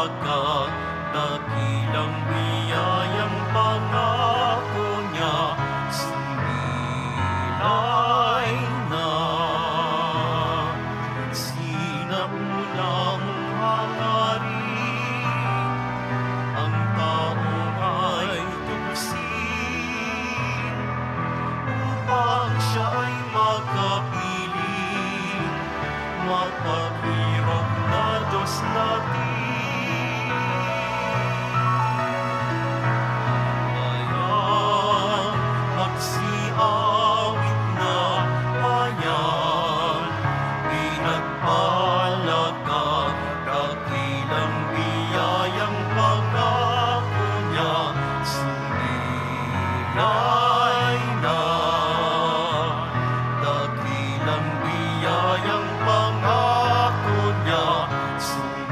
pahalaga, dakilang biyayang pangako niya, sumilay na. Sinaunang hangarin, ang taong ay tubusin, upang siya ay makapiling, mapaghirap na Diyos natin. Kaya magsiawit na bayan, pinagpalaga, dakilang biyayang pangako niya, sumilay na. Dakilang biyayang pangako niya, sumilay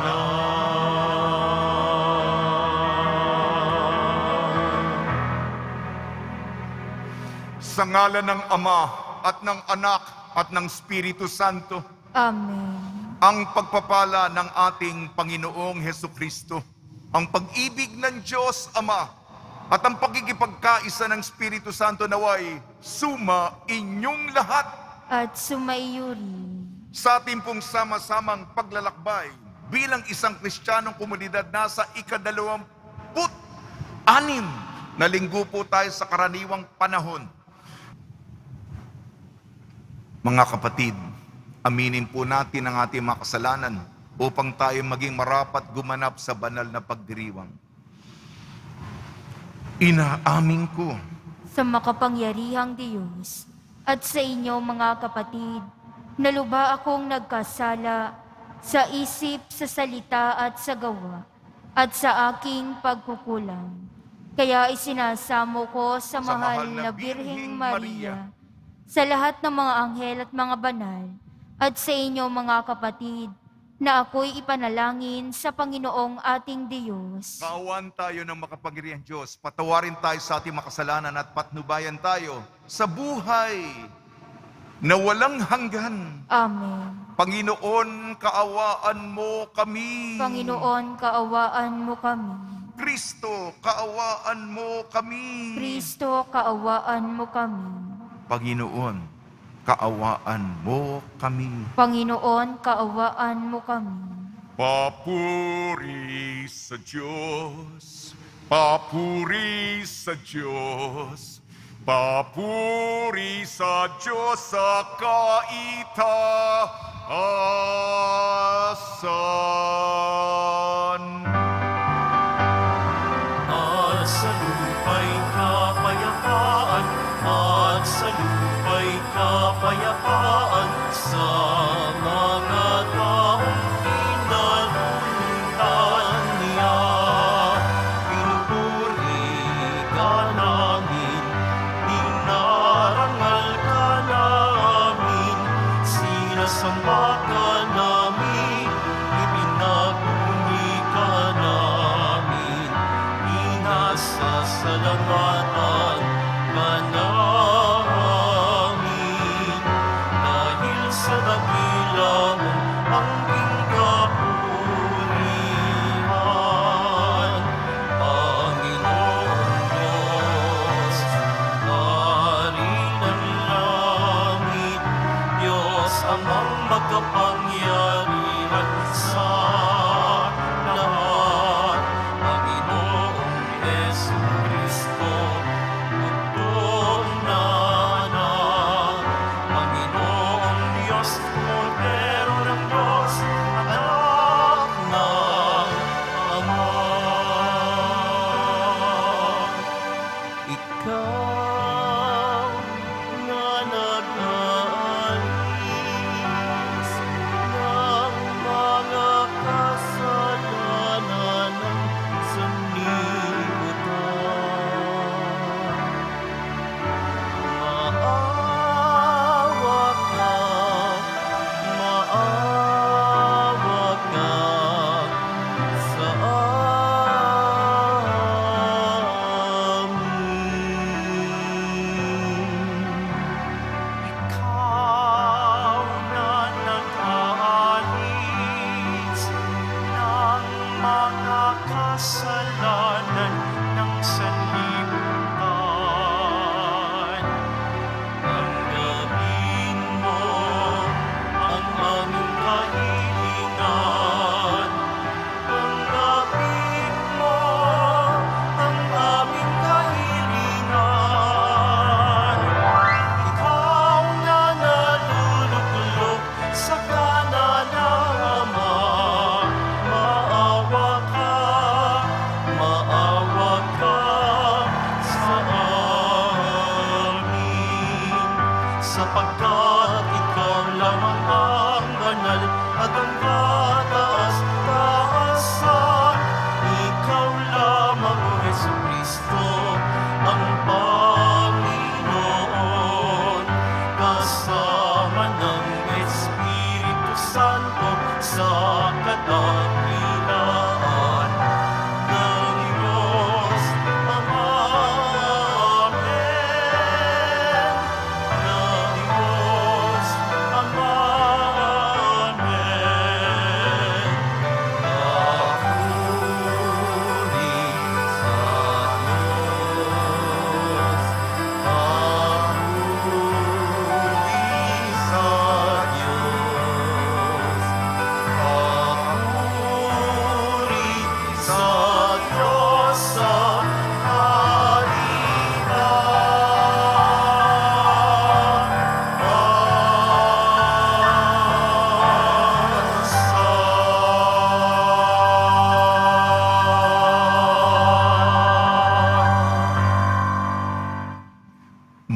na. Sa ngalan ng Ama at ng Anak at ng Espiritu Santo, Amen. ang pagpapala ng ating Panginoong Hesukristo, ang pag-ibig ng Diyos Ama, at ang pagkikipagkaisa ng Espiritu Santo naway suma inyong lahat At sumaiyuri. sa ating pong sama-samang paglalakbay bilang isang Kristiyanong komunidad. Nasa ika-26 na linggo po tayo sa karaniwang panahon. Mga kapatid, aminin po natin ang ating mga kasalanan upang tayo maging marapat gumanap sa banal na pagdiriwang. Inaamin ko Sa makapangyarihang Diyos at sa inyo mga kapatid, na luba akong nagkasala sa isip, sa salita at sa gawa, at sa aking pagkukulang. Kaya isinasamo ko sa mahal na Birheng Maria, sa lahat ng mga anghel at mga banal, at sa inyo mga kapatid, na ako'y ipanalangin sa Panginoong ating Diyos. Kaawaan tayo ng makapangyarihang Diyos. Patawarin tayo sa ating makasalanan at patnubayan tayo sa buhay na walang hanggan. Amen. Panginoon, kaawaan mo kami. Panginoon, kaawaan mo kami. Kristo, kaawaan mo kami. Kristo, kaawaan mo kami. Panginoon, kaawaan mo kami. Panginoon, kaawaan mo kami. Papuri sa Diyos, papuri sa Diyos, papuri sa Diyos sa kaitaasan. At sa lupa'y kapayapaan, at sa lupa'y kapayapaan, sa mga taong pinaluntan niya. Pinupuri ka namin, dinarangal ka namin, sinasamba ka namin, ipinagpuni ka namin, inasasalamatan ka namin. Dahil sa dakila mong angking kapurihan, Panginoon Diyos, Hari ng langit, Diyos amang makapangyarihan sa lahat, Panginoong Jesucristo, bugtong na anak, Panginoong Diyos, Kordero ng Diyos, anak ng Ama. Ikaw na nag-aalis ng mga kasalanan ng sanlibutan. Maawa ka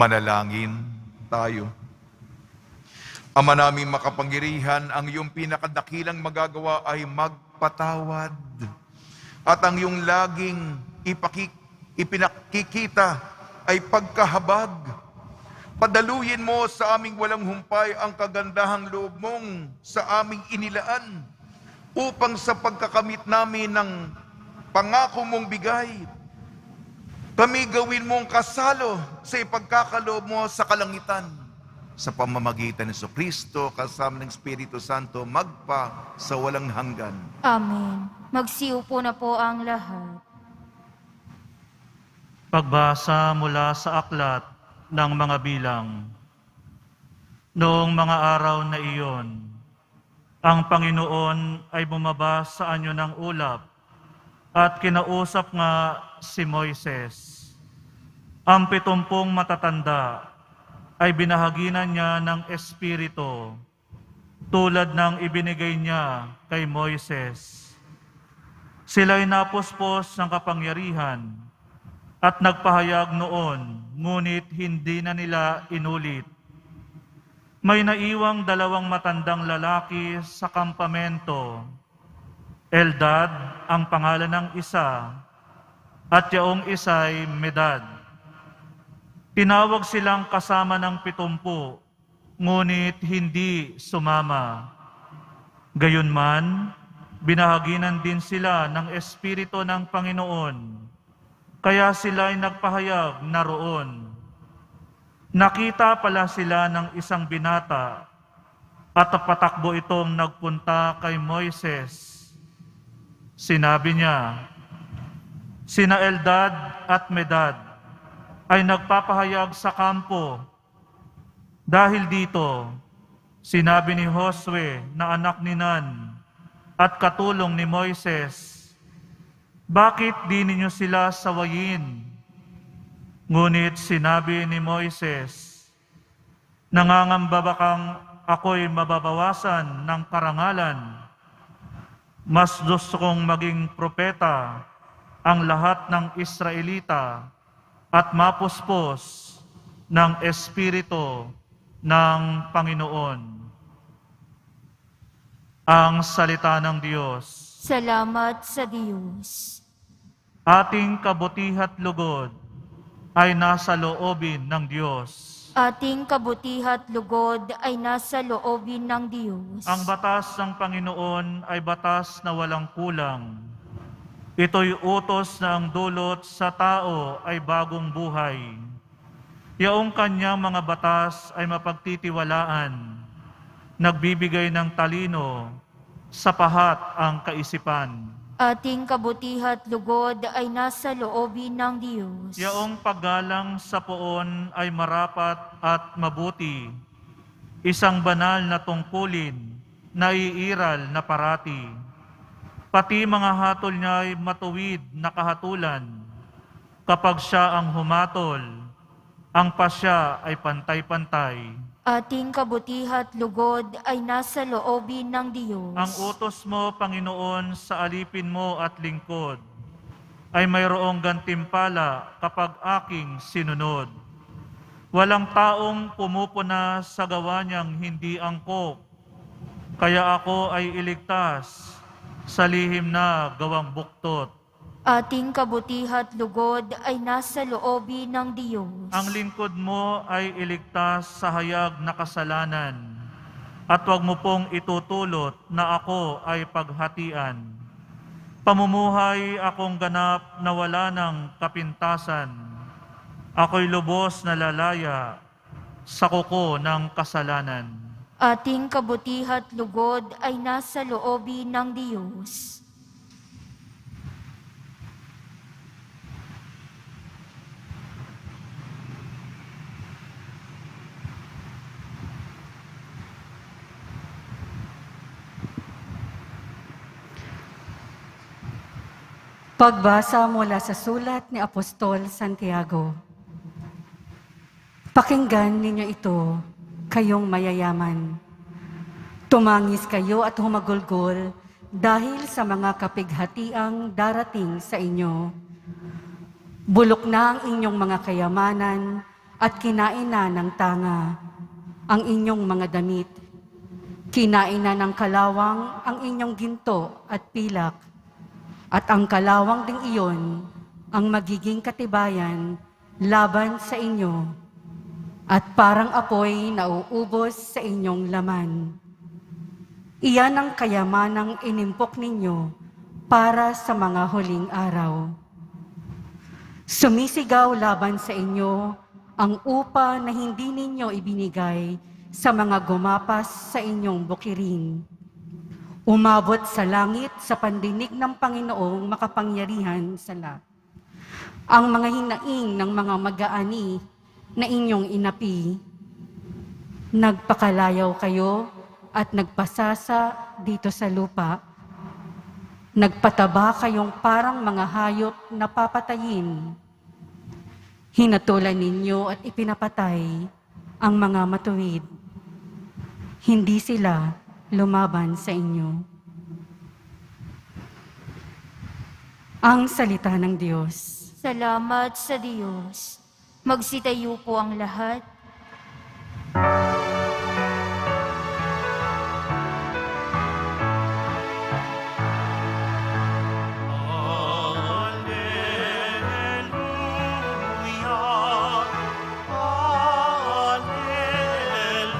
Manalangin tayo. Ama naming makapangyarihan, ang iyong pinakadakilang magagawa ay magpatawad. At ang iyong laging ipinakikita ay pagkahabag. Padaluyin mo sa aming walang humpay ang kagandahang loob mong sa aming inilaan upang sa pagkakamit namin ng pangako mong bigay, kami gawin mong kasalo sa ipagkakaloob mo sa kalangitan. Sa pamamagitan ni Jesucristo, kasama ng Espiritu Santo, magpa sa walang hanggan. Amen. Magsiupo na po ang lahat. Pagbasa mula sa aklat ng mga bilang. Noong mga araw na iyon, ang Panginoon ay bumaba sa anyo ng ulap at kinausap nga si Moises. Ang 70 matatanda ay binahaginan niya ng Espiritu tulad ng ibinigay niya kay Moises. Sila'y napuspos ng kapangyarihan at nagpahayag noon, ngunit hindi na nila inulit. May naiwang 2 matandang lalaki sa kampamento. Eldad ang pangalan ng isa, at yaong isa'y Medad. Tinawag silang kasama ng 70, ngunit hindi sumama. Gayunman, binahaginan din sila ng Espiritu ng Panginoon, kaya sila ay nagpahayag na roon. Nakita pala sila ng isang binata at patakbo itong nagpunta kay Moises. Sinabi niya, sina Eldad at Medad ay nagpapahayag sa kampo. Dahil dito, sinabi ni Josue na anak ni Nun at katulong ni Moises, bakit di ninyo sila sawayin? Ngunit sinabi ni Moises, nangangamba ba kang ako'y mababawasan ng karangalan? Mas gusto kong maging propeta ang lahat ng Israelita at mapuspos ng Espiritu ng Panginoon. Ang salita ng Diyos. Salamat sa Diyos. Ating kabutihat lugod ay nasa loobin ng Diyos. Ating kabutihat lugod ay nasa loobin ng Diyos. Ang batas ng Panginoon ay batas na walang kulang. Ito'y utos na ang dulot sa tao ay bagong buhay. Yaong kanyang mga batas ay mapagtitiwalaan, nagbibigay ng talino, sapahat ang kaisipan. Ating kabutihat lugod ay nasa loobin ng Diyos. Yaong paggalang sa poon ay marapat at mabuti, isang banal na tungkulin na iiral na parati. Pati mga hatol niya ay matuwid na kahatulan. Kapag siya ang humatol, ang pasya ay pantay-pantay. Ating kabutihat lugod ay nasa loobin ng Diyos. Ang utos mo, Panginoon, sa alipin mo at lingkod, ay mayroong gantimpala kapag aking sinunod. Walang taong pumupuna sa gawa niyang hindi angkop, kaya ako ay iligtas sa lihim na gawang buktot. Ating kabutihat lugod ay nasa loobin ng Diyos. Ang lingkod mo ay iligtas sa hayag na kasalanan, at huwag mo pong itutulot na ako ay paghatian. Pamumuhay akong ganap na wala ng kapintasan. Ako'y lubos na lalaya sa kuko ng kasalanan. Ating kabutihat lugod ay nasa loobin ng Diyos. Pagbasa mula sa sulat ni Apostol Santiago. Pakinggan ninyo ito, kayong mayayaman. Tumangis kayo at humagulgol dahil sa mga kapighatiang darating sa inyo. Bulok na ang inyong mga kayamanan at kinain na ng tanga ang inyong mga damit. Kinain na ng kalawang ang inyong ginto at pilak, at ang kalawang ding iyon ang magiging katibayan laban sa inyo, at parang apoy na uubos sa inyong laman. Iyan ang kayamanang inimpok ninyo para sa mga huling araw. Sumisigaw laban sa inyo ang upa na hindi ninyo ibinigay sa mga gumapas sa inyong bukirin. Umabot sa langit sa pandinig ng Panginoong makapangyarihan sa lahat. Ang mga hinaing ng mga mag-aani na inyong inapi, nagpakalayaw kayo at nagpasasa dito sa lupa. Nagpataba kayong parang mga hayop na papatayin. Hinatulan ninyo at ipinapatay ang mga matuwid. Hindi sila lumaban sa inyo. Ang salita ng Diyos. Salamat sa Diyos. Magsitayo po ang lahat. Alleluia,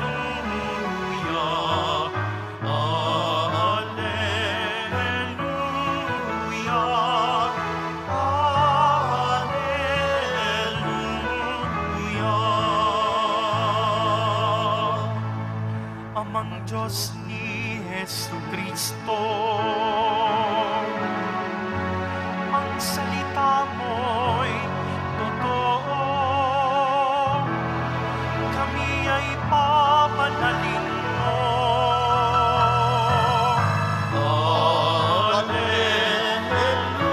alleluia, alleluia, alleluia. Amang Diyos ni Jesucristo, ang salita mo'y totoo. Kami ay papanalin mo. Alleluia, alleluia,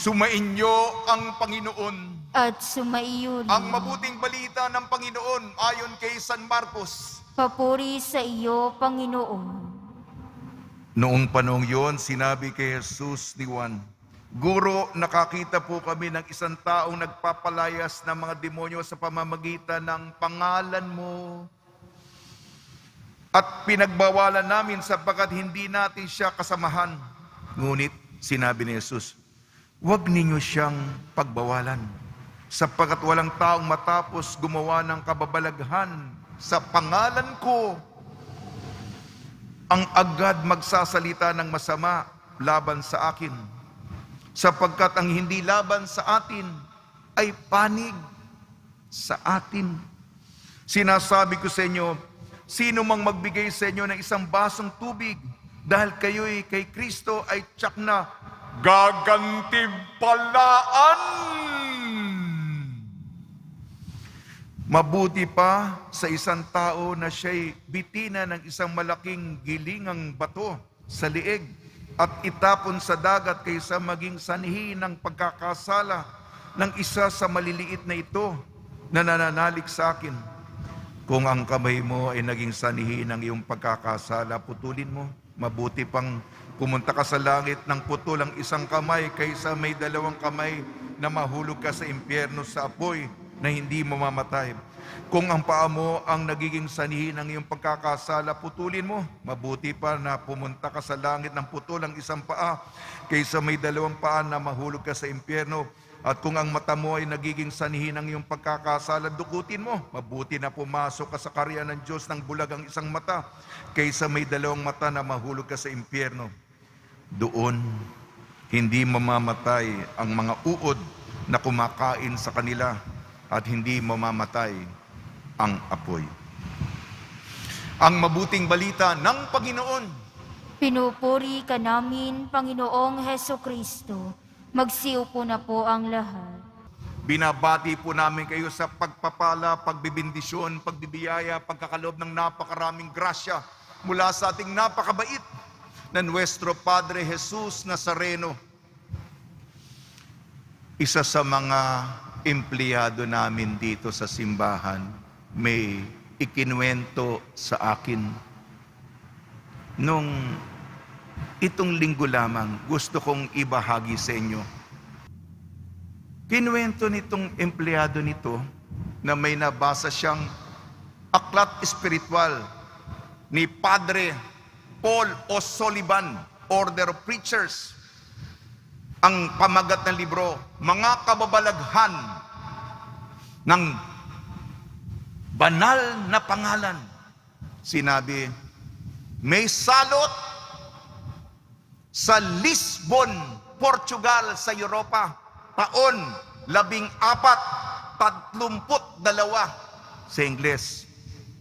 Sumainyo ang Panginoon. At sumaiyo rin. Ang mabuting balita ng Panginoon ayon kay San Marcos. Papuri sa iyo, Panginoon. Noong panahon yon, sinabi kay Jesus ni Juan, Guro, nakakita po kami ng isang taong nagpapalayas ng mga demonyo sa pamamagitan ng pangalan mo. At pinagbawalan namin sapagkat hindi natin siya kasamahan. Ngunit sinabi ni Jesus, huwag ninyo siyang pagbawalan, sapagkat walang taong matapos gumawa ng kababalaghan sa pangalan ko ang agad magsasalita ng masama laban sa akin, sapagkat ang hindi laban sa atin ay panig sa atin. Sinasabi ko sa inyo, sino mang magbigay sa inyo ng isang basong tubig dahil kayo'y kay Kristo ay tiyak na gagantimpalaan. Mabuti pa sa isang tao na siya'y bitina ng isang malaking gilingang bato sa liig at itapon sa dagat kaysa maging sanhi ng pagkakasala ng isa sa maliliit na ito na nananalig sa akin. Kung ang kamay mo ay naging sanhi ng iyong pagkakasala, putulin mo. Mabuti pang pumunta ka sa langit ng putol ang isang kamay kaysa may dalawang kamay na mahulog ka sa impyerno sa apoy na hindi mamamatay. Kung ang paa mo ang nagiging sanhi ng iyong pagkakasala, putulin mo. Mabuti pa na pumunta ka sa langit ng putol ang isang paa kaysa may dalawang paa na mahulog ka sa impyerno. At kung ang mata mo ay nagiging sanhi ng iyong pagkakasala, dukutin mo. Mabuti na pumasok ka sa karya ng Diyos ng bulag ang isang mata kaysa may dalawang mata na mahulog ka sa impyerno. Doon, hindi mamamatay ang mga uod na kumakain sa kanila at hindi mamamatay ang apoy. Ang mabuting balita ng Panginoon. Pinupuri ka namin, Panginoong Hesukristo. Magsiupo na po ang lahat. Binabati po namin kayo sa pagpapala, pagbibindisyon, pagbibiyaya, pagkakaloob ng napakaraming grasya mula sa ating napakabait, na Nuestro Padre Jesus Nazareno. Isa sa mga empleyado namin dito sa simbahan, may ikinuwento sa akin. Nung itong linggo lamang, gusto kong ibahagi sa inyo. Kinuwento nitong empleyado nito na may nabasa siyang aklat espiritual ni Padre Paul O'Sullivan, Order of Preachers. Ang pamagat ng libro, Mga Kababalaghan ng Banal na Pangalan. Sinabi, may salot sa Lisbon, Portugal sa Europa, taon 1432 sa Ingles,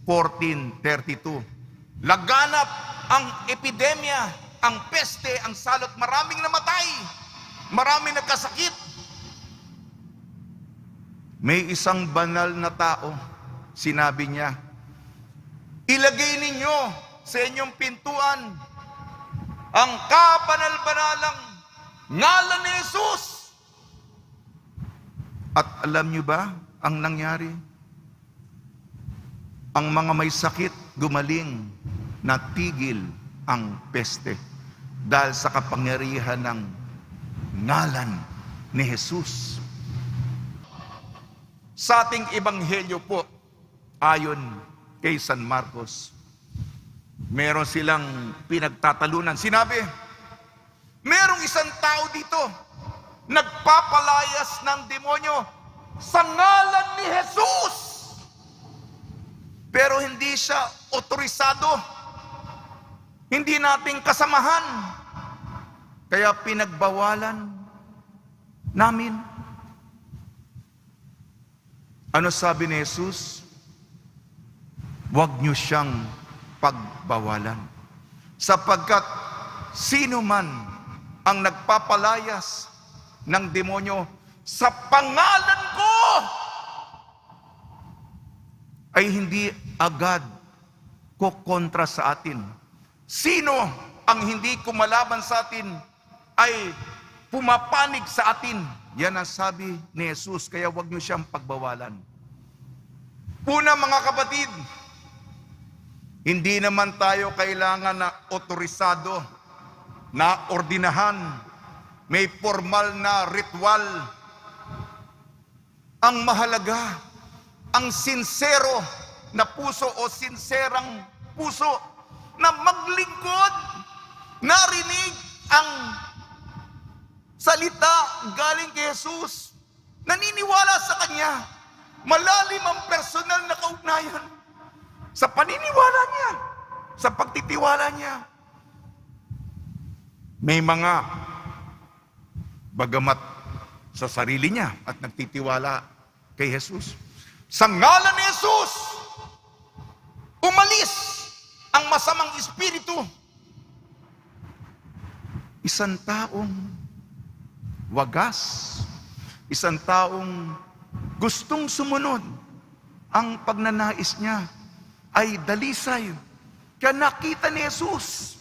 1432. Laganap ang epidemya, ang peste, ang salot, maraming namatay, maraming nagkasakit. May isang banal na tao, sinabi niya, ilagay ninyo sa inyong pintuan ang kabanal-banalang ngalan ni Jesus. At alam niyo ba ang nangyari? Ang mga may sakit gumaling, natigil ang peste dahil sa kapangyarihan ng ngalan ni Jesus. Sa ating ebanghelyo po, ayon kay San Marcos, meron silang pinagtatalunan. Sinabi, merong isang tao dito, nagpapalayas ng demonyo sa ngalan ni Jesus. Pero hindi siya otorisado. Hindi nating kasamahan. Kaya pinagbawalan namin. Ano sabi ni Jesus? Huwag niyo siyang pagbawalan. Sapagkat sino man ang nagpapalayas ng demonyo sa pangalan ko ay hindi agad kukontra sa atin. Sino ang hindi kumalaban sa atin ay pumapanig sa atin. Yan ang sabi ni Jesus, kaya huwag niyo siyang pagbawalan. Una mga kapatid, hindi naman tayo kailangan na otorisado, na ordinahan, may formal na ritual. Ang mahalaga, ang sincero na puso o sinserang puso na maglingkod, narinig ang salita galing kay Jesus, naniniwala sa Kanya, malalim ang personal na kaugnayan sa paniniwala niya, sa pagtitiwala niya. May mga bagamat sa sarili niya at nagtitiwala kay Jesus. Sa ngalan ni Jesus, umalis ang masamang espiritu. Isang taong wagas, isang taong gustong sumunod, ang pagnanais niya ay dalisay. Kaya nakita ni Jesus,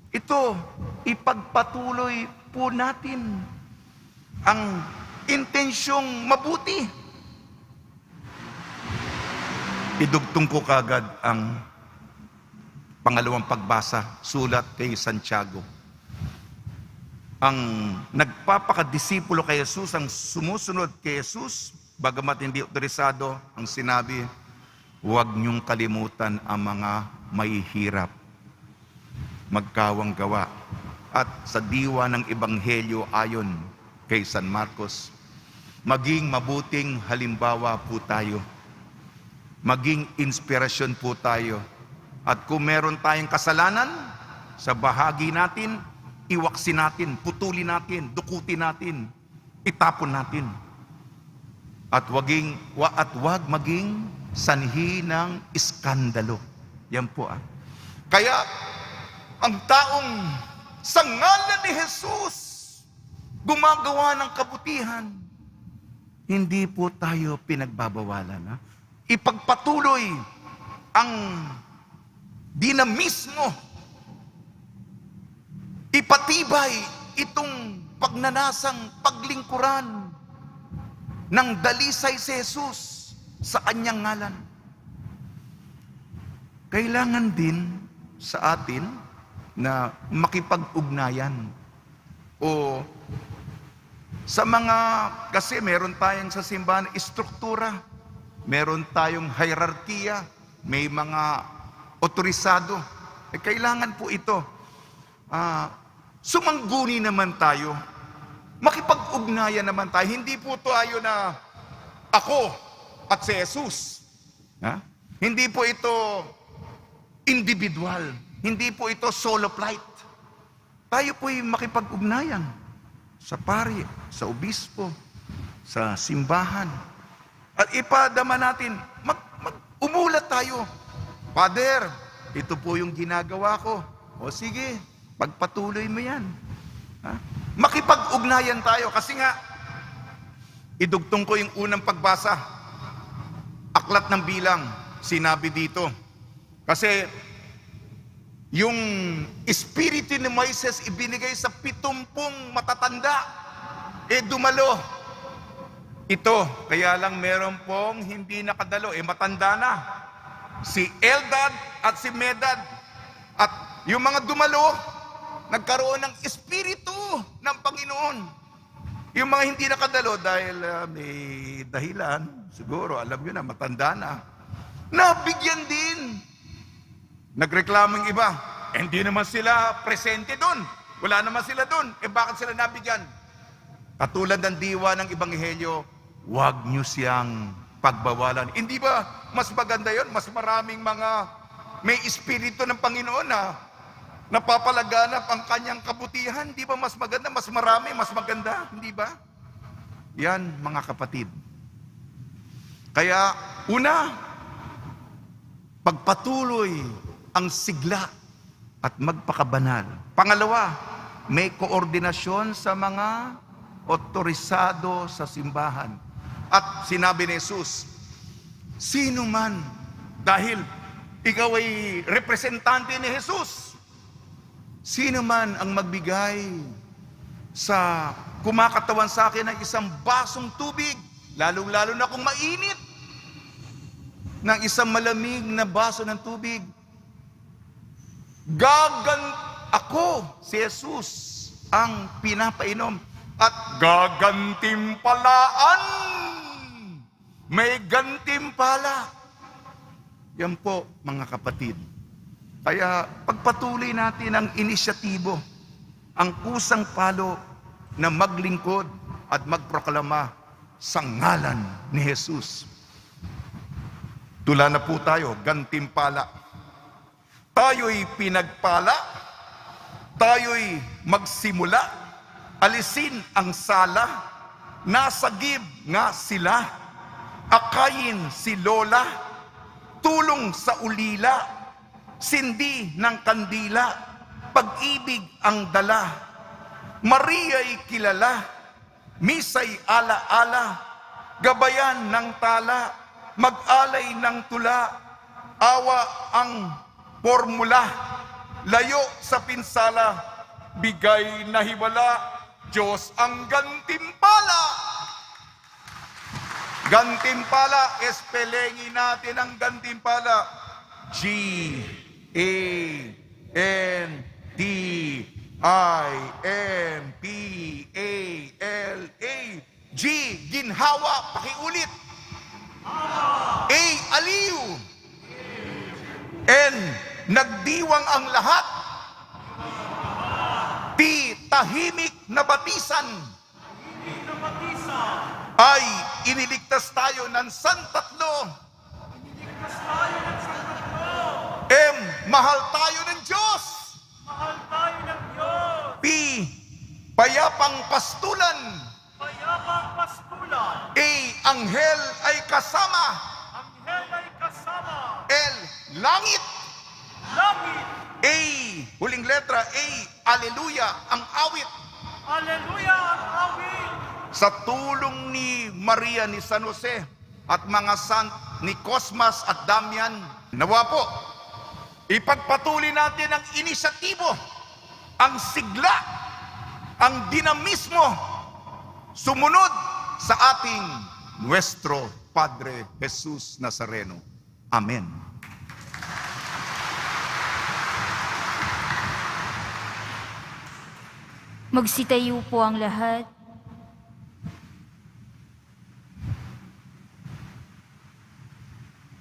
ito, ipagpatuloy po natin ang intensyong mabuti. Idugtong ko kagad ang pangalawang pagbasa, sulat kay Santiago. Ang nagpapakadisipulo kay Jesus, ang sumusunod kay Jesus, bagamat hindi otorisado, ang sinabi, huwag niyong kalimutan ang mga mahihirap, magkawang gawa. At sa diwa ng Ebanghelyo ayon kay San Marcos, maging mabuting halimbawa po tayo. Maging inspirasyon po tayo. At kung meron tayong kasalanan sa bahagi natin, iwaksin natin, putulin natin, dukutin natin, itapon natin. At wag maging sanhi ng iskandalo. Yan po Kaya, ang taong sa ngalan ni Jesus gumagawa ng kabutihan, hindi po tayo pinagbabawalan. Ipagpatuloy ang dinamismo ipatibay itong pagnanasang paglingkuran ng dalisay si Jesus sa kanyang ngalan. Kailangan din sa atin na makipag-ugnayan o sa mga, kasi meron tayong sa simbahan istruktura, meron tayong hierarkiya, may mga otorisado. Kailangan po ito. Sumangguni naman tayo. Makipag-ugnayan naman tayo. Hindi po tayo na ako at si Jesus. Hindi po ito individual. Hindi po ito solo flight. Tayo po'y makipag-ugnayan sa pari, sa obispo, sa simbahan. At ipadama natin, umulat tayo. Father, ito po yung ginagawa ko. O sige, pagpatuloy mo yan. Makipag-ugnayan tayo kasi nga, idugtong ko yung unang pagbasa. Aklat ng Bilang, sinabi dito. Kasi yung espiritu ni Moises ibinigay sa 70 matatanda. Dumalo. Ito, kaya lang meron pong hindi nakadalo. Matanda na. Si Eldad at si Medad. At yung mga dumalo, nagkaroon ng espiritu ng Panginoon. Yung mga hindi nakadalo dahil may dahilan, siguro, alam nyo na, matanda na. Nabigyan din. Nagreklamo yung iba. Hindi naman sila presente doon. Wala naman sila doon. Bakit sila nabigyan? Katulad ng diwa ng Ebanghelyo, huwag nyo siyang pagbawalan. Hindi ba mas maganda yon? Mas maraming mga may espiritu ng Panginoon na napapalaganap ang kanyang kabutihan. Hindi ba mas maganda? Mas marami, mas maganda. Hindi ba? Yan, mga kapatid. Kaya, una, pagpatuloy ang sigla at magpakabanal. Pangalawa, may koordinasyon sa mga otorisado sa simbahan. At sinabi ni Jesus, sino man, dahil ikaw ay representante ni Jesus, sino man ang magbigay sa kumakatawan sa akin ng isang basong tubig, lalong-lalo na kung mainit, ng isang malamig na baso ng tubig, ako, si Jesus, ang pinapainom at gagantimpalaan. May gantimpala. Yan po, mga kapatid. Kaya pagpatuloy natin ang inisyatibo, ang kusang palo na maglingkod at magproklama sa ngalan ni Jesus. Tula na po tayo, gantimpala. Tayo'y pinagpala, tayo'y magsimula, alisin ang sala, nasagib nga sila, akayin si Lola, tulong sa ulila, sindi ng kandila, pag-ibig ang dala, Maria'y kilala, misa'y ala-ala, gabayan ng tala, mag-alay ng tula, awa ang formula, layo sa pinsala, bigay na hiwala, Diyos ang gantimpala. Gantimpala, espelengin natin ang gantimpala. G-A-N-T-I-M-P-A-L-A. G, ginhawa, pakiulit. A, aliw. N, nagdiwang ang lahat. T, tahimik na batisan. I, iniligtas tayo ng santatlo. M, mahal tayo ng Diyos. P, payapang pastulan. A, anghel ay kasama. L, langit. A, huling letra A, Alleluia, ang awit. Sa tulong ni Maria ni San Jose at mga sant ni Cosmas at Damian, nawa po, ipagpatuloy natin ang inisyatibo ang sigla, ang dinamismo sumunod sa ating Nuestro Padre Jesus Nazareno. Amen. Magsitayo po ang lahat.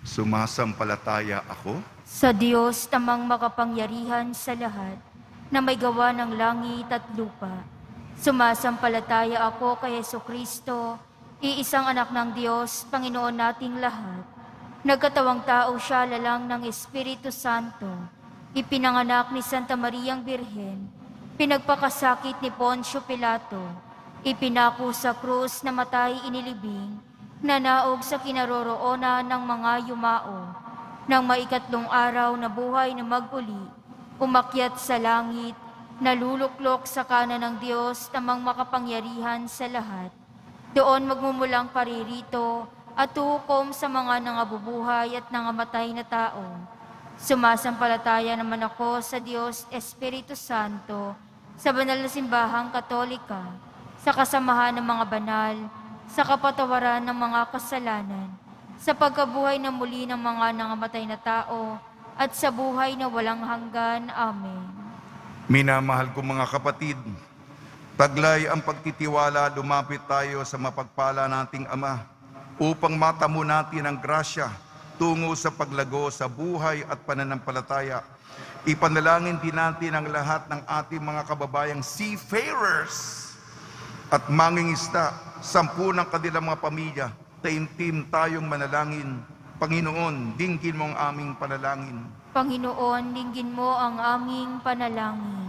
Sumasampalataya ako Sa Diyos namang makapangyarihan sa lahat, na may gawa ng langit at lupa. Sumasampalataya ako kay Jesucristo, iisang anak ng Diyos, Panginoon nating lahat. Nagkatawang tao siya lalang ng Espiritu Santo. Ipinanganak ni Santa Mariang Birhen. Pinagpakasakit ni Poncio Pilato. Ipinako sa krus na matay inilibing. Nanaog sa kinaroroonan ng mga yumao. Nang maikatlong araw na buhay na maguli, umakyat sa langit, naluluklok sa kanan ng Diyos namang makapangyarihan sa lahat. Doon magmumulang paririto at tuhukom sa mga nangabubuhay at nangamatay na tao. Sumasampalataya naman ako sa Diyos Espiritu Santo, sa banal na simbahang Katolika, sa kasamahan ng mga banal, sa kapatawaran ng mga kasalanan, sa pagkabuhay na muli ng mga nangamatay na tao, at sa buhay na walang hanggan. Amen. Minamahal ko mga kapatid, taglay ang pagtitiwala, lumapit tayo sa mapagpala nating Ama upang matamo natin ang grasya tungo sa paglago sa buhay at pananampalataya. Ipanalangin din natin ang lahat ng ating mga kababayang seafarers at mangingisda, 10 ng kanilang mga pamilya. Taimtim tayong manalangin. Panginoon, dinggin mo ang aming panalangin. Panginoon, dinggin mo ang aming panalangin.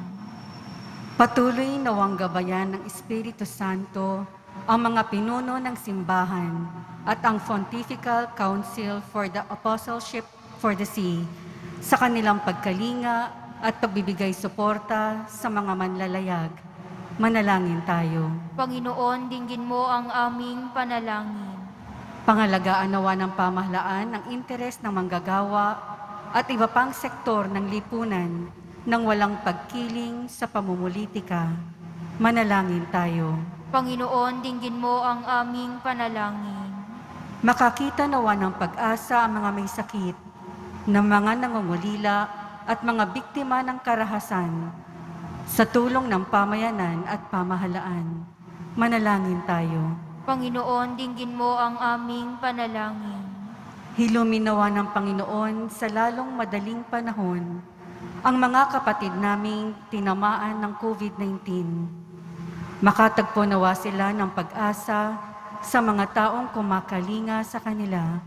Patuloy nawang gabayan ng Espiritu Santo ang mga pinuno ng simbahan at ang Pontifical Council for the Apostleship for the Sea sa kanilang pagkalinga at pagbibigay suporta sa mga manlalayag. Manalangin tayo. Panginoon, dinggin mo ang aming panalangin. Pangalagaan nawa ng pamahalaan ng interes ng manggagawa at iba pang sektor ng lipunan nang walang pagkiling sa pamumulitika. Manalangin tayo. Panginoon, dinggin mo ang aming panalangin. Makakita nawa ng pag-asa ang mga may sakit, ng mga nangungulila at mga biktima ng karahasan sa tulong ng pamayanan at pamahalaan. Manalangin tayo. Panginoon, dinggin mo ang aming panalangin. Hilumin nawa ng Panginoon sa lalong madaling panahon ang mga kapatid naming tinamaan ng COVID-19. Makatagpo nawa sila ng pag-asa sa mga taong kumakalinga sa kanila.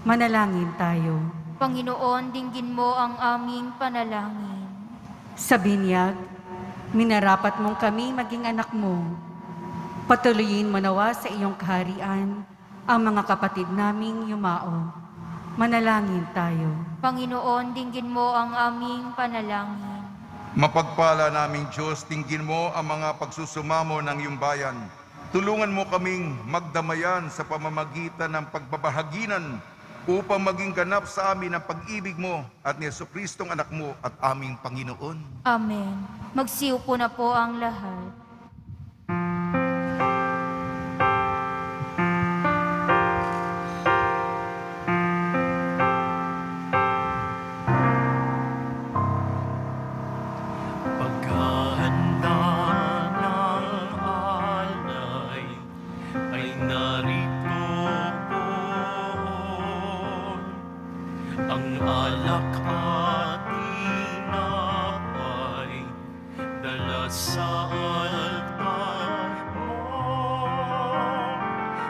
Manalangin tayo. Panginoon, dinggin mo ang aming panalangin. Sa binyag, minarapat mong kami maging anak mo. Patuloyin mo nawa sa iyong kaharian ang mga kapatid naming yumao. Manalangin tayo. Panginoon, dinggin mo ang aming panalangin. Mapagpala naming Diyos, dinggin mo ang mga pagsusumamo ng iyong bayan. Tulungan mo kaming magdamayan sa pamamagitan ng pagbabahaginan upang maging ganap sa amin ang pag-ibig mo at ni Jesucristong anak mo at aming Panginoon. Amen. Magsiupo na po ang lahat. Paghahanda ng alay ay narito po. Ang alak at tinapay dala sa altar mo.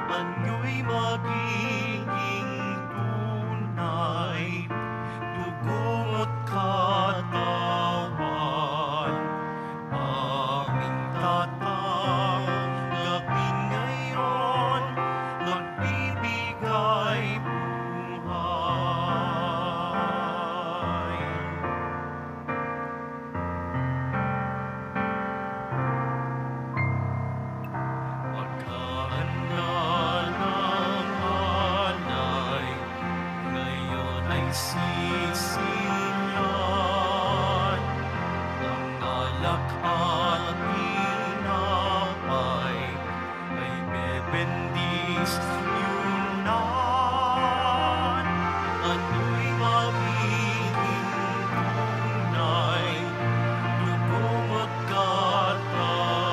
Anyo'y magiging tunay, dugo at katawan. Aming tatanggapin ngayon, magbibigay buhay. Paghahanda ng alay, ngayon ay sisilan. Ang alak bendisyonan. Ano'y magiging tunay, lugong at katawan.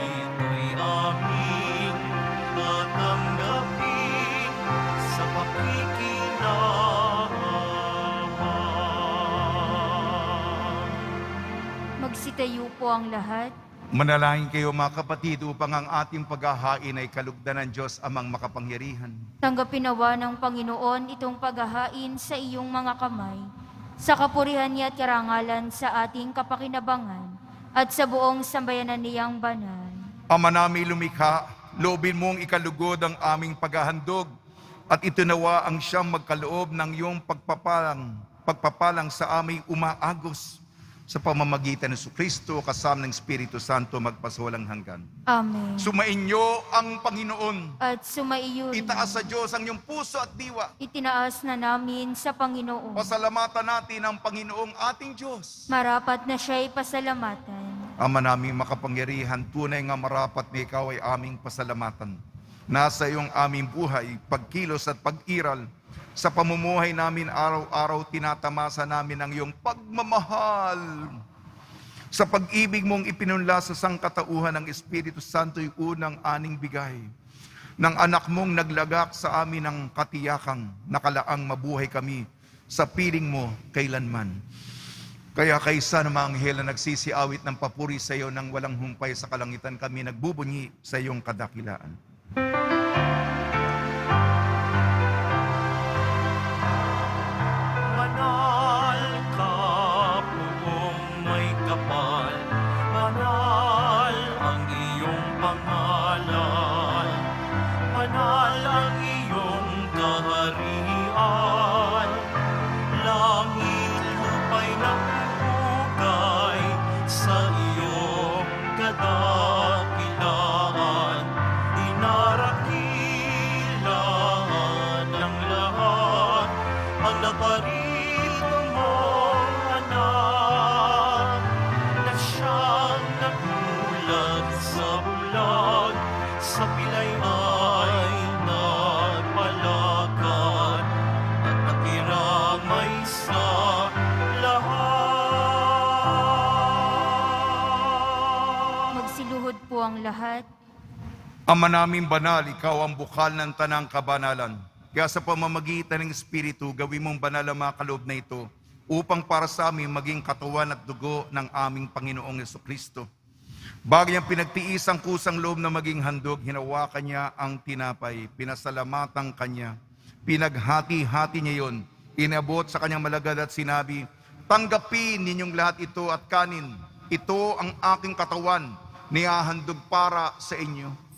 Ito'y aming tatanggapin sa pakikinabang. Magsitayo po ang lahat. Manalangin kayo mga kapatid upang ang ating paghahain ay kalugdan ng Diyos Amang makapangyarihan. Tanggapin nawa ng Panginoon itong paghahain sa iyong mga kamay, sa kapurihan niya at karangalan sa ating kapakinabangan, at sa buong sambayanan niyang banal. Ama namin lumikha, loobin mong ikalugod ang aming paghahandog, at ito nawa ang siyang magkaloob ng iyong pagpapalang sa aming umaagos, sa pamamagitan ng Kristo kasama ng Espiritu Santo magpasawalang hanggan. Amen. Sumainyo ang Panginoon. At sumaiyo rin. Itaas sa Diyos ang iyong puso at diwa. Itinaas na namin sa Panginoon. Pasalamatan natin ang Panginoong ating Diyos. Marapat na siya'y pasalamatan. Ama naming makapangyarihan, tunay nga marapat na ikaw ay aming pasalamatan. Nasa iyong aming buhay, pagkilos at pag-iral, sa pamumuhay namin araw-araw tinatamasa namin ang iyong pagmamahal. Sa pag-ibig mong ipinunla sa sangkatauhan ng Espiritu Santo'y unang aning bigay. Ng anak mong naglagak sa amin ng katiyakang nakalaang mabuhay kami sa piling mo kailanman. Kaya kaysa ng mga anghel na nagsisiawit ng papuri sa iyo nang walang humpay sa kalangitan, kami nagbubunyi sa iyong kadakilaan. Banal ka, buong may kapal, banal ang iyong pangalan, banal ang iyong kaharian, langit lupa'y nagpupugay sa iyong kadakilaan, inarakilan ng lahat ang naparito mong anak, na siyang nagulat sa bulag, sa pilay ay nagpalakad, at nakiramay sa lahat. Magsiluhod po ang lahat. Ama naming banal, ikaw ang bukal ng tanang kabanalan. Kaya sa pamamagitan ng Espiritu, gawin mong banal ang mga kaloob na ito upang para sa amin maging katawan at dugo ng aming Panginoong Jesucristo. Bago niyang pinagtiis ang kusang loob na maging handog, hinawakan niya ang tinapay, pinasalamatan kanya, pinaghati-hati niya yon, inabot sa kanyang malagad at sinabi, "Tanggapin ninyong lahat ito at kanin. Ito ang aking katawan, nihahandog para sa inyo."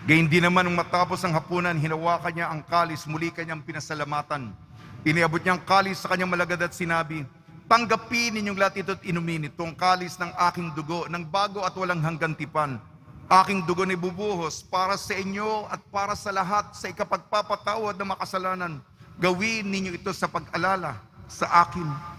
Gayun din naman nung matapos ang hapunan, hinawakan niya ang kalis, muli kanyang pinasalamatan. Iniabot niya ang kalis sa kanyang malagad at sinabi, "Tanggapin ninyong lahat ito at inumin. Itong kalis ng aking dugo, ng bago at walang hanggang tipan. Aking dugo na ibubuhos para sa inyo at para sa lahat sa ikapagpapatawad ng makasalanan. Gawin ninyo ito sa pag-alala sa akin."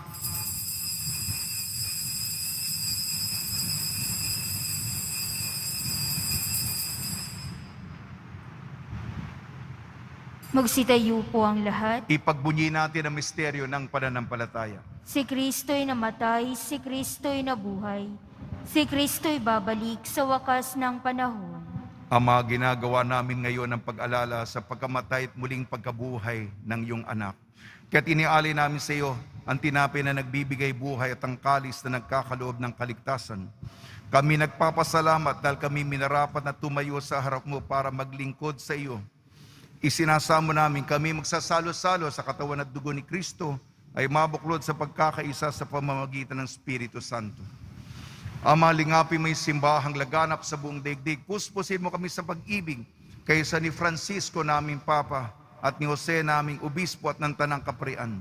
Magsitayo po ang lahat. Ipagbunyi natin ang misteryo ng pananampalataya. Si Kristo'y namatay, si Kristo'y nabuhay. Si Kristo'y babalik sa wakas ng panahon. Ama, ginagawa namin ngayon ang pag-alala sa pagkamatay at muling pagkabuhay ng iyong anak. Kaya't inialay namin sa iyo ang tinapay na nagbibigay buhay at ang kalis na nagkakaloob ng kaligtasan. Kami nagpapasalamat dahil kami minarapat na tumayo sa harap mo para maglingkod sa iyo. Isinasamo namin kami magsasalo-salo sa katawan at dugo ni Kristo ay mabuklod sa pagkakaisa sa pamamagitan ng Espiritu Santo. Ama, lingapin mo yung simbahang laganap sa buong daigdig. Puspusin mo kami sa pag-ibig kaysa ni Francisco naming Papa at ni Jose naming Obispo at ng Tanang Kaparian.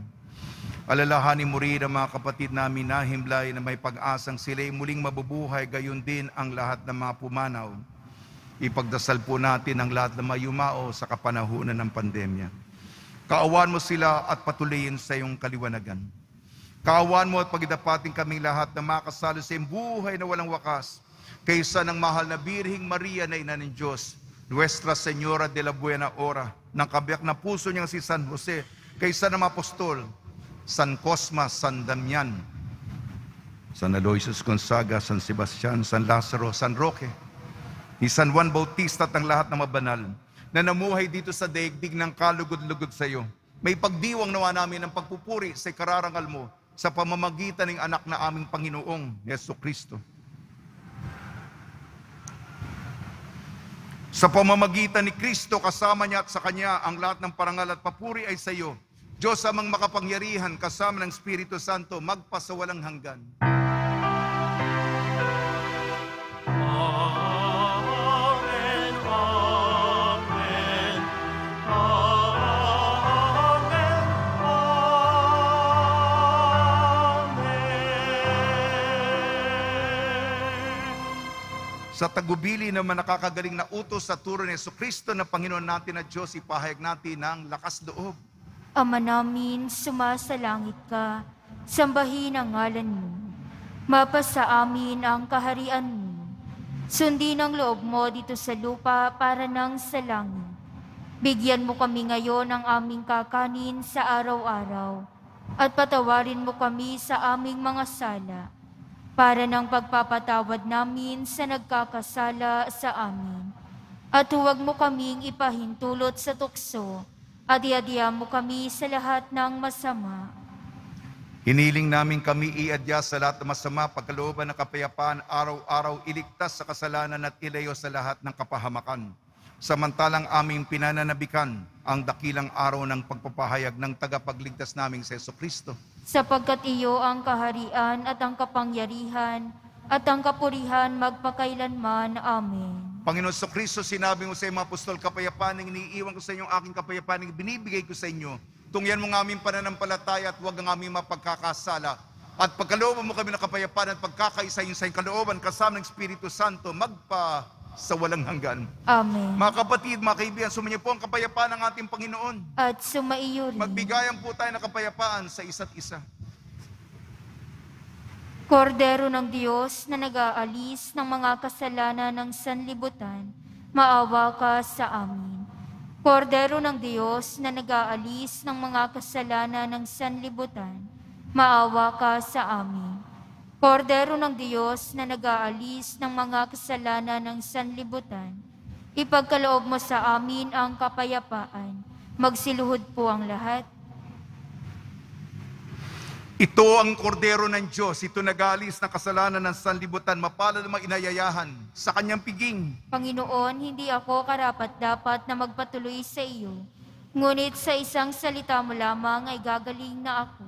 Alalahanin mo rin ang mga kapatid namin na himlay na may pag-asang sila'y muling mabubuhay, gayon din ang lahat ng mga pumanaw. Ipagdasal po natin ang lahat ng mga yumao sa kapanahunan ng pandemya. Kaawaan mo sila at patuloyin sa iyong kaliwanagan. Kaawaan mo at pagidapatin kaming lahat na makasalo sa iyong buhay na walang wakas, kaysa ng mahal na Birhing Maria na Ina ng Diyos, Nuestra Señora de la Buena Hora, ng kabiyak na puso niyang si San Jose, kaysa ng mga apostol, San Cosmas, San Damian, San Aloysius Gonzaga, San Sebastian, San Lazaro, San Roque, ni San Juan Bautista at ang lahat ng mabanal na namuhay dito sa daigdig ng kalugod-lugod sa iyo. May pagdiwang nawa namin ng pagpupuri sa kararangal mo sa pamamagitan ng anak na aming Panginoong Jesucristo. Sa pamamagitan ni Kristo, kasama niya at sa Kanya, ang lahat ng parangal at papuri ay sa iyo, Diyos amang makapangyarihan, kasama ng Espiritu Santo, magpasawalang hanggan. Amen, amen, amen, amen. Sa tagubili naman nakakagaling na utos sa turo ni Jesucristo na Panginoon natin at Diyos, ipahayag natin ng lakas loob. Ama namin, sumasalangit ka, sambahin ang ngalan mo. Mapasa amin ang kaharian mo. Sundin ang loob mo dito sa lupa para nang sa langit. Bigyan mo kami ngayon ng aming kakanin sa araw-araw, at patawarin mo kami sa aming mga sala, para ng pagpapatawad namin sa nagkakasala sa amin. At huwag mo kaming ipahintulot sa tukso, at iadya mo kami sa lahat ng masama. Hiniling namin kami iadya sa lahat ng masama, pagkalooban ng kapayapaan, araw-araw iligtas sa kasalanan at ilayo sa lahat ng kapahamakan. Samantalang aming pinananabikan ang dakilang araw ng pagpapahayag ng tagapagligtas naming si Jesucristo. Sapagkat iyo ang kaharian at ang kapangyarihan at ang kapurihan magpakailanman. Amen. Panginoon Jesucristo, sinabi mo sa mga apostol, kapayapaan ang iniiwan ko sa inyo, aking kapayapaan ang binibigay ko sa inyo. Tungyan mo ng aming pananampalataya at huwag ang aming mapagkakasala. At pagkalooban mo kami ng kapayapaan at pagkakaisa sa kalooban kasama ng Espiritu Santo, magpa sa walang hanggan. Amen. Mga kapatid, mga kaibigan, sumainyo po ang kapayapaan ng ating Panginoon. At sumaiyo rin. Magbigayan po tayo ng kapayapaan sa isa't isa. Kordero ng Diyos na nag-aalis ng mga kasalanan ng sanlibutan, maawa ka sa amin. Kordero ng Diyos na nag-aalis ng mga kasalanan ng sanlibutan, maawa ka sa amin. Kordero ng Diyos na nag-aalis ng mga kasalanan ng sanlibutan, ipagkaloob mo sa amin ang kapayapaan. Magsiluhod po ang lahat. Ito ang kordero ng Diyos, ito nag-aalis ng kasalanan ng sanlibutan, mapalad ang mga inayayahan sa kanyang piging. Panginoon, hindi ako karapat-dapat na magpatuloy sa iyo, ngunit sa isang salita mo lamang ay gagaling na ako.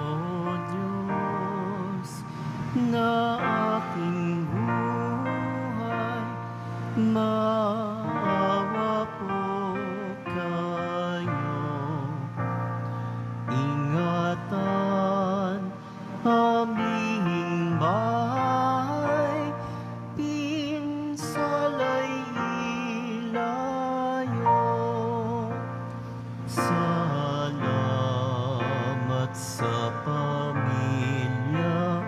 O Diyos na aking buhay, maawa po kayo. Ingatan aming bahay, pinsala'y ilayo. Salamat sa pamilya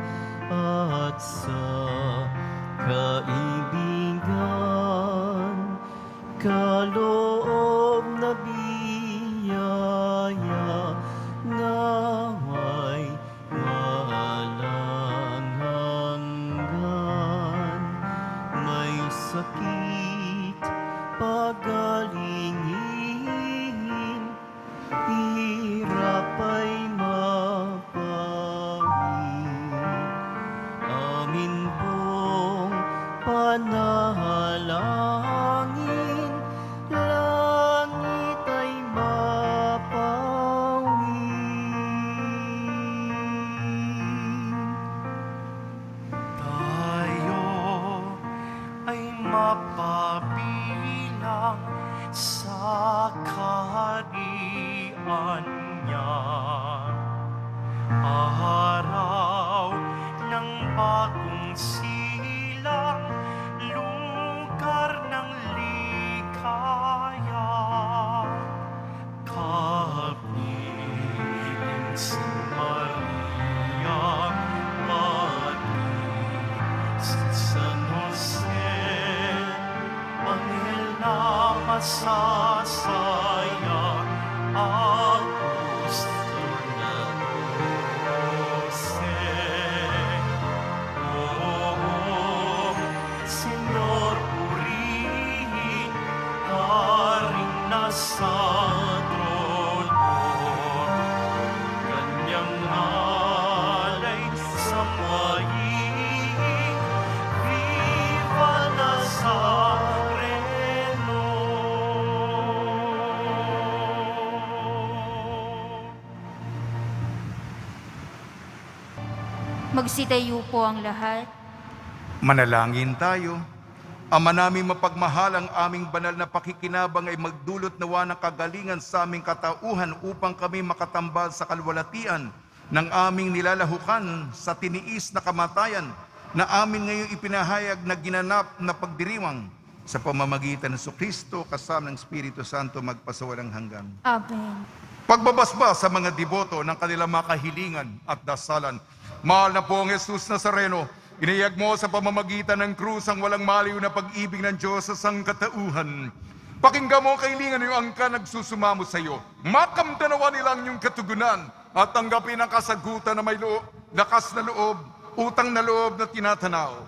loob na biyaya, naway walang hanggan. May sakit pagalingin, hirap ay mapawi. Amin pong panalangin, langit ay mapawi. Tayo ay mapabilang sa kaharian niya. Araw ng bagong silang, lugar ng likaya. Kapiling sa Maria, Madre sa San Jose, Anghel na masasaya, Augusto na Jose. Oh, Senyor, purihin, Haring nasa trono, Kanyang alay sambahin, Viva Nazareno. Magsitayo po ang lahat. Manalangin tayo. Ama namin mapagmahal, ang aming banal na pakikinabang ay magdulot nawa ng kagalingan sa aming katauhan upang kami makatambal sa kalwalatian ng aming nilalahukan sa tiniis na kamatayan na amin ngayong ipinahayag na ginanap na pagdiriwang sa pamamagitan ng Kristo kasama ng Espiritu Santo magpasawalang hanggan. Amen. Pagbabasba sa mga deboto ng kanilang mga kahilingan at dasalan. Mahal na pong Jesus Nazareno, inayag mo sa pamamagitan ng krus ang walang maliw na pag-ibig ng Diyos sa sangkatauhan. Pakinggan mo ang kahilingan ng iyong angkan nagsusumamo sa iyo. Makamdanawa nilang iyong katugunan at tanggapin ang kasagutan na may lakas na loob, utang na loob na tinatanaw.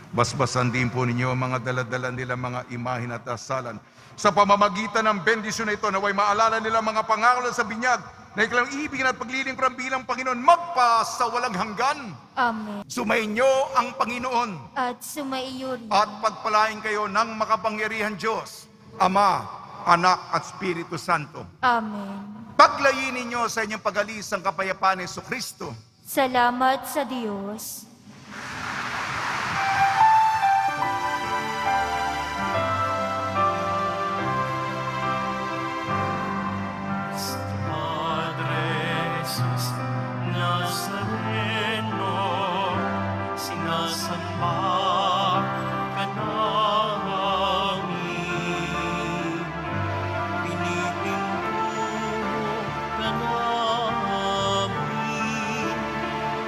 Basbasan din po ninyo ang mga daladala nila mga imahin at dasalan. Sa pamamagitan ng bendisyon na ito, naway maalala nila mga pangako sa binyag na ikalang ibigin at paglilingkuran bilang Panginoon magpa sa walang hanggan. Amen. Sumainyo ang Panginoon At sumaiyo rin. at pagpalain kayo ng makapangyarihan Diyos, Ama, Anak at Espiritu Santo. Amen. Paglayin ninyo sa inyong pag-alis ang kapayapaan ni Kristo. Salamat sa Diyos. Padre Jesus Nazareno, sinasamba ka namin, pinipintuho ka namin,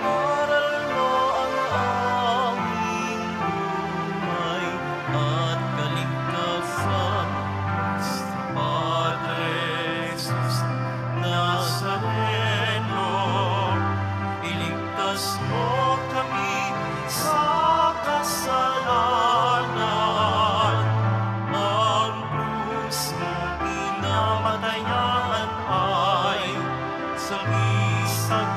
aral mo ang aming buhay at kaligtasan. Padre Jesus Nazareno, iligtas mo kami sa kasalanan. Ang krus mong pinamatayan ay sagisag